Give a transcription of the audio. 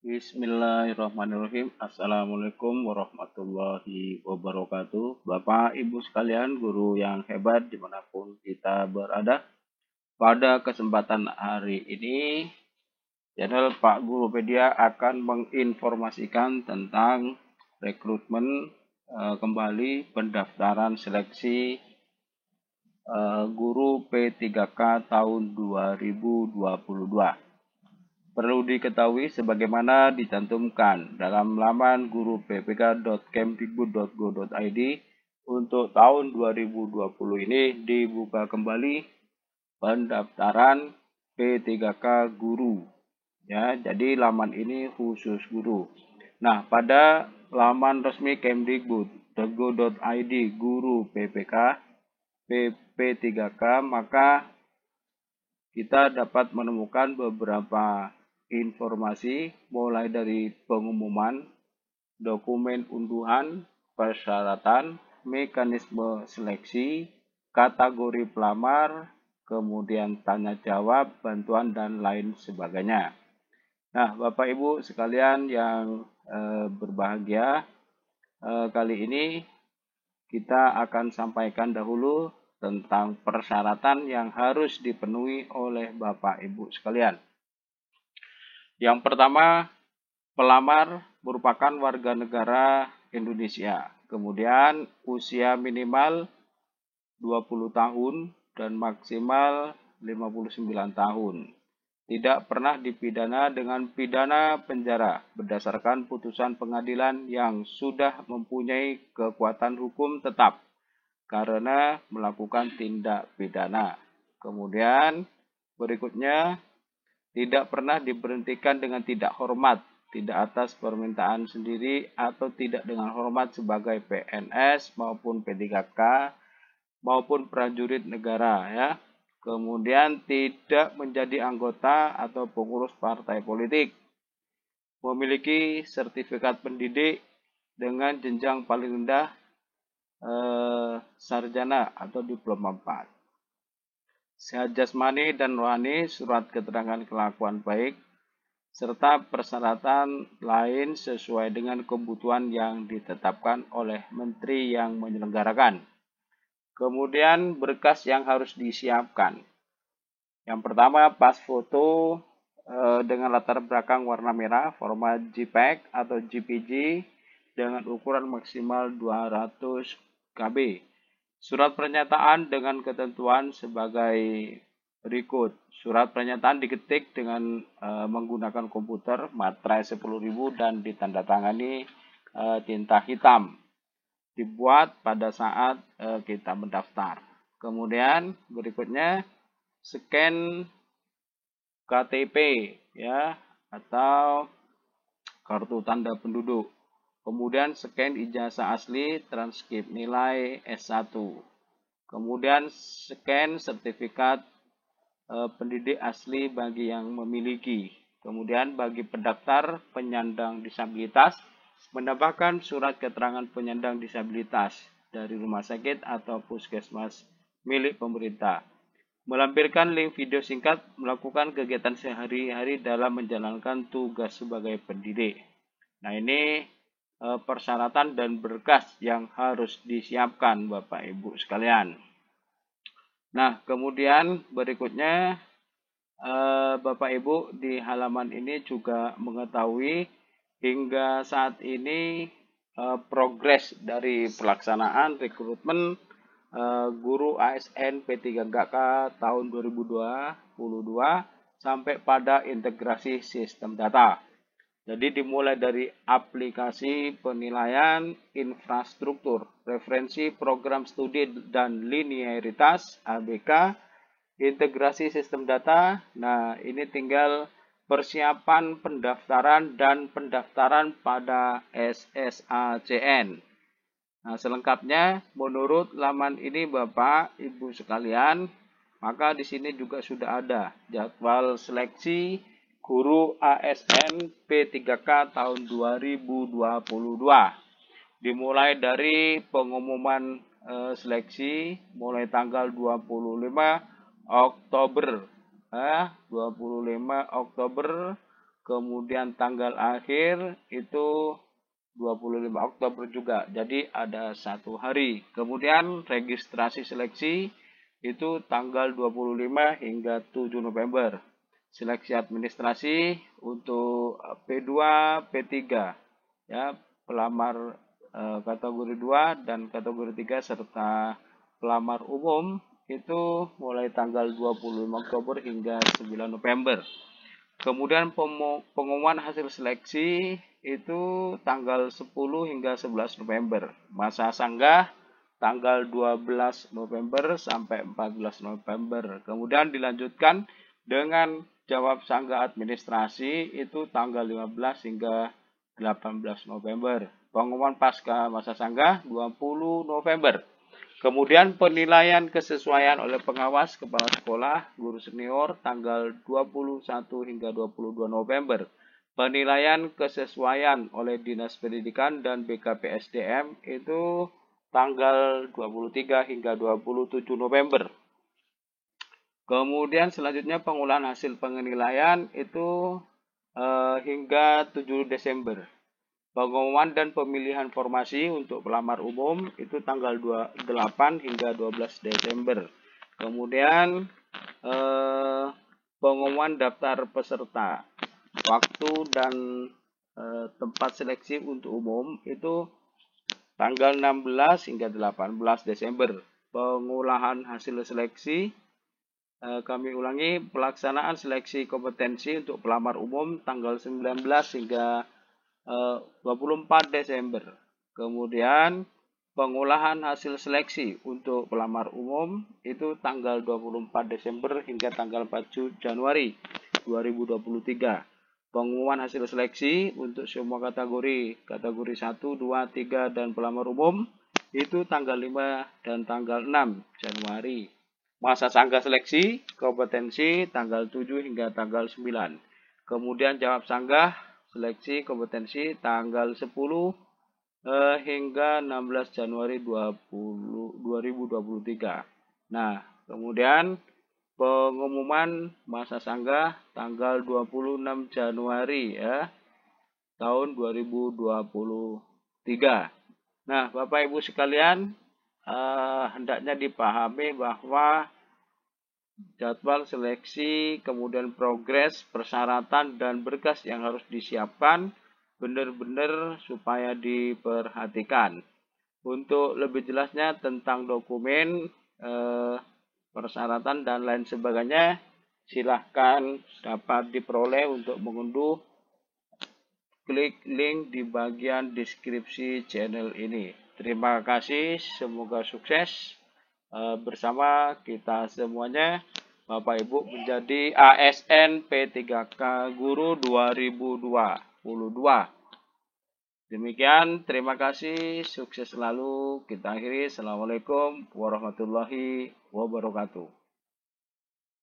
Bismillahirrahmanirrahim. Assalamualaikum warahmatullahi wabarakatuh. Bapak, Ibu sekalian, guru yang hebat dimanapun kita berada. Pada kesempatan hari ini, channel Pak Gurupedia akan menginformasikan tentang rekrutmen kembali pendaftaran seleksi guru P3K tahun 2022. Perlu diketahui sebagaimana dicantumkan dalam laman guru.ppk.kemdikbud.go.id untuk tahun 2020 ini dibuka kembali pendaftaran P3K guru. Ya, jadi laman ini khusus guru. Nah, pada laman resmi kemdikbud.go.id guru PPK PP3K maka kita dapat menemukan beberapa informasi mulai dari pengumuman, dokumen unduhan, persyaratan, mekanisme seleksi, kategori pelamar, kemudian tanya jawab, bantuan, dan lain sebagainya. Nah, Bapak Ibu sekalian yang berbahagia, kali ini kita akan sampaikan dahulu tentang persyaratan yang harus dipenuhi oleh Bapak Ibu sekalian. Yang pertama, pelamar merupakan warga negara Indonesia. Kemudian usia minimal 20 tahun dan maksimal 59 tahun. Tidak pernah dipidana dengan pidana penjara berdasarkan putusan pengadilan yang sudah mempunyai kekuatan hukum tetap karena melakukan tindak pidana. Kemudian berikutnya, tidak pernah diberhentikan dengan tidak hormat, tidak atas permintaan sendiri atau tidak dengan hormat sebagai PNS maupun P3K maupun prajurit negara ya. Kemudian tidak menjadi anggota atau pengurus partai politik. Memiliki sertifikat pendidik dengan jenjang paling rendah sarjana atau diploma 4. Sehat jasmani dan rohani, surat keterangan kelakuan baik, serta persyaratan lain sesuai dengan kebutuhan yang ditetapkan oleh menteri yang menyelenggarakan. Kemudian berkas yang harus disiapkan. Yang pertama, pas foto dengan latar belakang warna merah, format JPEG atau JPG dengan ukuran maksimal 200 KB. Surat pernyataan dengan ketentuan sebagai berikut. Surat pernyataan diketik dengan menggunakan komputer, materai 10.000 dan ditandatangani tinta hitam. Dibuat pada saat kita mendaftar. Kemudian berikutnya scan KTP ya atau kartu tanda penduduk. Kemudian scan ijazah asli, transkrip nilai S1. Kemudian scan sertifikat pendidik asli bagi yang memiliki. Kemudian bagi pendaftar penyandang disabilitas, menambahkan surat keterangan penyandang disabilitas dari rumah sakit atau puskesmas milik pemerintah. Melampirkan link video singkat melakukan kegiatan sehari-hari dalam menjalankan tugas sebagai pendidik. Nah, ini persyaratan dan berkas yang harus disiapkan Bapak Ibu sekalian. Nah, kemudian berikutnya Bapak Ibu di halaman ini juga mengetahui hingga saat ini progres dari pelaksanaan rekrutmen guru ASN P3K tahun 2022 sampai pada integrasi sistem data. Jadi dimulai dari aplikasi penilaian infrastruktur, referensi program studi dan linearitas ABK, integrasi sistem data. Nah, ini tinggal persiapan pendaftaran dan pendaftaran pada SSACN. Nah, selengkapnya menurut laman ini Bapak, Ibu sekalian, maka di sini juga sudah ada jadwal seleksi guru ASN P3K tahun 2022. Dimulai dari pengumuman seleksi mulai tanggal 25 Oktober. 25 Oktober kemudian tanggal akhir itu 25 Oktober juga, jadi ada 1 hari. Kemudian registrasi seleksi itu tanggal 25 hingga 7 November. Seleksi administrasi untuk P2, P3, ya, pelamar kategori 2 dan kategori 3 serta pelamar umum itu mulai tanggal 25 Oktober hingga 9 November. Kemudian pengumuman hasil seleksi itu tanggal 10 hingga 11 November. Masa sanggah tanggal 12 November sampai 14 November. Kemudian dilanjutkan dengan jawab sanggah administrasi itu tanggal 15 hingga 18 November. Pengumuman pasca masa sanggah 20 November. Kemudian penilaian kesesuaian oleh pengawas kepala sekolah, guru senior tanggal 21 hingga 22 November. Penilaian kesesuaian oleh Dinas Pendidikan dan BKPSDM itu tanggal 23 hingga 27 November. Kemudian selanjutnya pengolahan hasil penilaian itu hingga 7 Desember. Pengumuman dan pemilihan formasi untuk pelamar umum itu tanggal 8 hingga 12 Desember. Kemudian pengumuman daftar peserta, waktu dan tempat seleksi untuk umum itu tanggal 16 hingga 18 Desember. Pengolahan hasil seleksi, kami ulangi, pelaksanaan seleksi kompetensi untuk pelamar umum tanggal 19 hingga 24 Desember. Kemudian pengolahan hasil seleksi untuk pelamar umum itu tanggal 24 Desember hingga tanggal 4 Januari 2023. Pengumuman hasil seleksi untuk semua kategori 1, 2, 3 dan pelamar umum itu tanggal 5 dan tanggal 6 Januari. Masa sanggah seleksi kompetensi tanggal 7 hingga tanggal 9. Kemudian jawab sanggah seleksi kompetensi tanggal 10 hingga 16 Januari 2023. Nah, kemudian pengumuman masa sanggah tanggal 26 Januari ya, tahun 2023. Nah, Bapak Ibu sekalian, hendaknya dipahami bahwa jadwal seleksi, kemudian progres, persyaratan, dan berkas yang harus disiapkan benar-benar supaya diperhatikan. Untuk lebih jelasnya tentang dokumen, persyaratan, dan lain sebagainya, silahkan dapat diperoleh untuk mengunduh. Klik link di bagian deskripsi channel ini. Terima kasih, semoga sukses. Bersama kita semuanya, Bapak Ibu menjadi ASN P3K Guru 2022. Demikian, terima kasih, sukses selalu. Kita akhiri. Assalamualaikum warahmatullahi wabarakatuh.